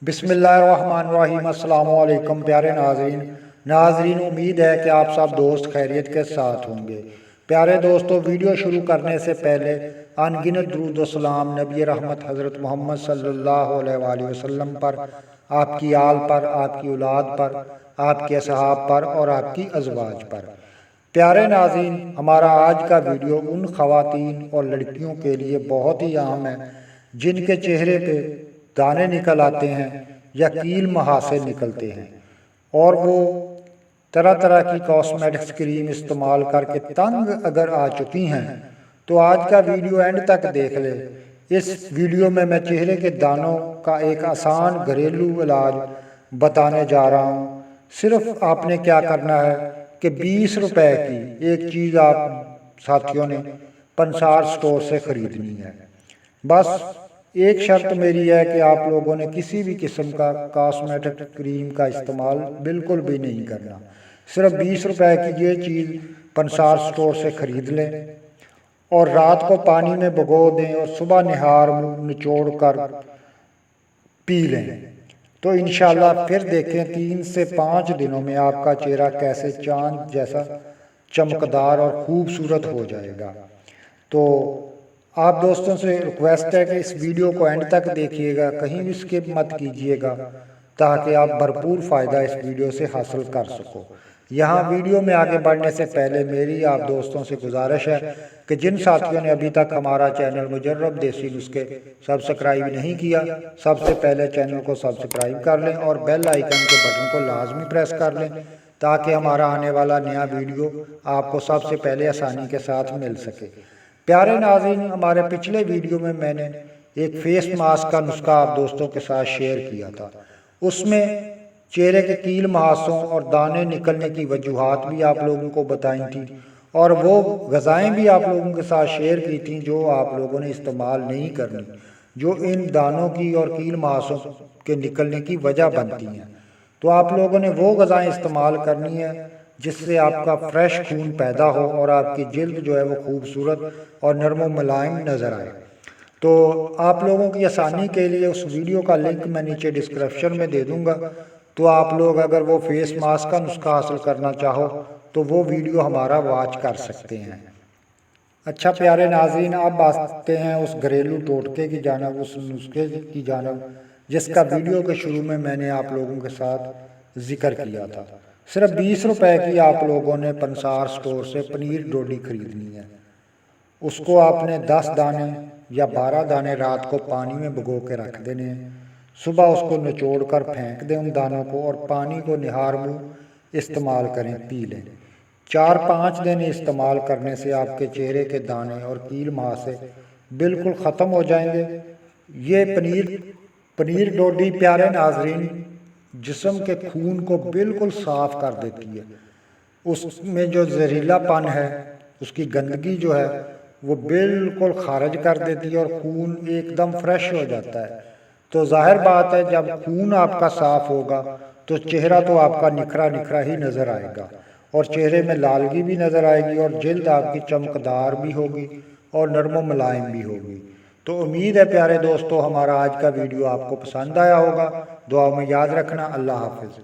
بسم اللہ الرحمن الرحیم۔ السلام علیکم پیارے ناظرین، امید ہے کہ آپ سب دوست خیریت کے ساتھ ہوں گے۔ پیارے دوستو، ویڈیو شروع کرنے سے پہلے ان گنت درود و سلام نبی رحمت حضرت محمد صلی اللہ علیہ وآلہ وسلم پر، آپ کی آل پر، آپ کی اولاد پر، آپ کے اصحاب پر اور آپ کی ازواج پر۔ پیارے ناظرین، ہمارا آج کا ویڈیو ان خواتین اور لڑکیوں کے لیے بہت ہی اہم ہے جن کے چہرے پہ دانے نکل آتے ہیں یا کیل محاسے نکلتے ہیں اور وہ طرح طرح کی کاسمیٹکس کریم استعمال کر کے تنگ اگر آ چکی ہیں تو آج کا ویڈیو اینڈ تک دیکھ لے۔ اس ویڈیو میں چہرے کے دانوں کا ایک آسان گھریلو علاج بتانے جا رہا ہوں۔ صرف آپ نے کیا کرنا ہے کہ 20 روپے کی ایک چیز آپ ساتھیوں نے پنسار سٹور سے خریدنی ہے۔ بس ایک شرط میری ہے کہ آپ لوگوں نے کسی بھی قسم کا کاسمیٹک کریم کا استعمال بالکل بھی نہیں کرنا۔ صرف 20 روپے کی یہ چیز پنسار سٹور سے خرید لیں اور رات کو پانی میں بھگو دیں اور صبح نہار منہ نچوڑ کر پی لیں تو انشاءاللہ پھر دیکھیں 3 سے 5 دنوں میں آپ کا چہرہ کیسے چاند جیسا چمکدار اور خوبصورت ہو جائے گا۔ تو آپ دوستوں سے ریکویسٹ ہے کہ اس ویڈیو کو اینڈ تک دیکھیے گا، کہیں بھی اسکپ مت کیجیے گا تاکہ آپ بھرپور فائدہ اس ویڈیو سے حاصل کر سکو۔ یہاں ویڈیو میں آگے بڑھنے سے پہلے میری آپ دوستوں سے گزارش ہے کہ جن ساتھیوں نے ابھی تک ہمارا چینل مجرب دیسی نسخے سبسکرائب نہیں کیا، سب سے پہلے چینل کو سبسکرائب کر لیں اور بیل آئیکن کے بٹن کو لازمی پریس کر لیں تاکہ ہمارا آنے والا نیا ویڈیو آپ کو سب سے پہلے آسانی کے ساتھ مل سکے۔ پیارے ناظرین، ہمارے پچھلے ویڈیو میں نے ایک فیس ماسک کا نسخہ آپ دوستوں کے ساتھ شیئر کیا تھا۔ اس میں چہرے کے کیل محاسوں اور دانے نکلنے کی وجوہات بھی آپ لوگوں کو بتائی تھیں اور وہ غذائیں بھی آپ لوگوں کے ساتھ شیئر کی تھیں جو آپ لوگوں نے استعمال نہیں کرنی، جو ان دانوں کی اور کیل محاسوں کے نکلنے کی وجہ بنتی ہیں۔ تو آپ لوگوں نے وہ غذائیں استعمال کرنی ہے جس سے آپ کا فریش خون پیدا ہو اور آپ کی جلد جو ہے وہ خوبصورت اور نرم و ملائم نظر آئے۔ تو آپ لوگوں کی آسانی کے لیے اس ویڈیو کا لنک میں نیچے ڈسکرپشن میں دے دوں گا، تو آپ لوگ اگر وہ فیس ماسک کا نسخہ حاصل کرنا چاہو تو وہ ویڈیو ہمارا واچ کر سکتے ہیں۔ اچھا پیارے ناظرین، اب آتے ہیں اس گھریلو ٹوٹکے کی جانب، اس نسخے کی جانب جس کا ویڈیو کے شروع میں نے آپ لوگوں کے ساتھ ذکر کیا تھا۔ صرف 20 روپے کی آپ لوگوں نے پنسار سٹور سے پنیر ڈوڈی خریدنی ہے۔ اس کو آپ نے 10 دانے یا 12 دانے رات کو پانی میں بھگو کے رکھ دینے ہیں۔ صبح اس کو نچوڑ کر پھینک دیں ان دانوں کو اور پانی کو نہار منہ استعمال کریں، پی لیں۔ 4-5 دن استعمال کرنے سے آپ کے چہرے کے دانے اور کیل محاسے بالکل ختم ہو جائیں گے۔ یہ پنیر ڈوڈی پیارے ناظرین جسم کے خون کو بالکل صاف کر دیتی ہے۔ اس میں جو زہریلا پن ہے، اس کی گندگی جو ہے وہ بالکل خارج کر دیتی ہے اور خون ایک دم فریش ہو جاتا ہے۔ تو ظاہر بات ہے جب خون آپ کا صاف ہوگا تو چہرہ تو آپ کا نکھرا نکھرا ہی نظر آئے گا اور چہرے میں لالگی بھی نظر آئے گی اور جلد آپ کی چمکدار بھی ہوگی اور نرم و ملائم بھی ہوگی۔ تو امید ہے پیارے دوستو ہمارا آج کا ویڈیو آپ کو پسند آیا ہوگا۔ دعاؤں میں یاد رکھنا۔ اللہ حافظ۔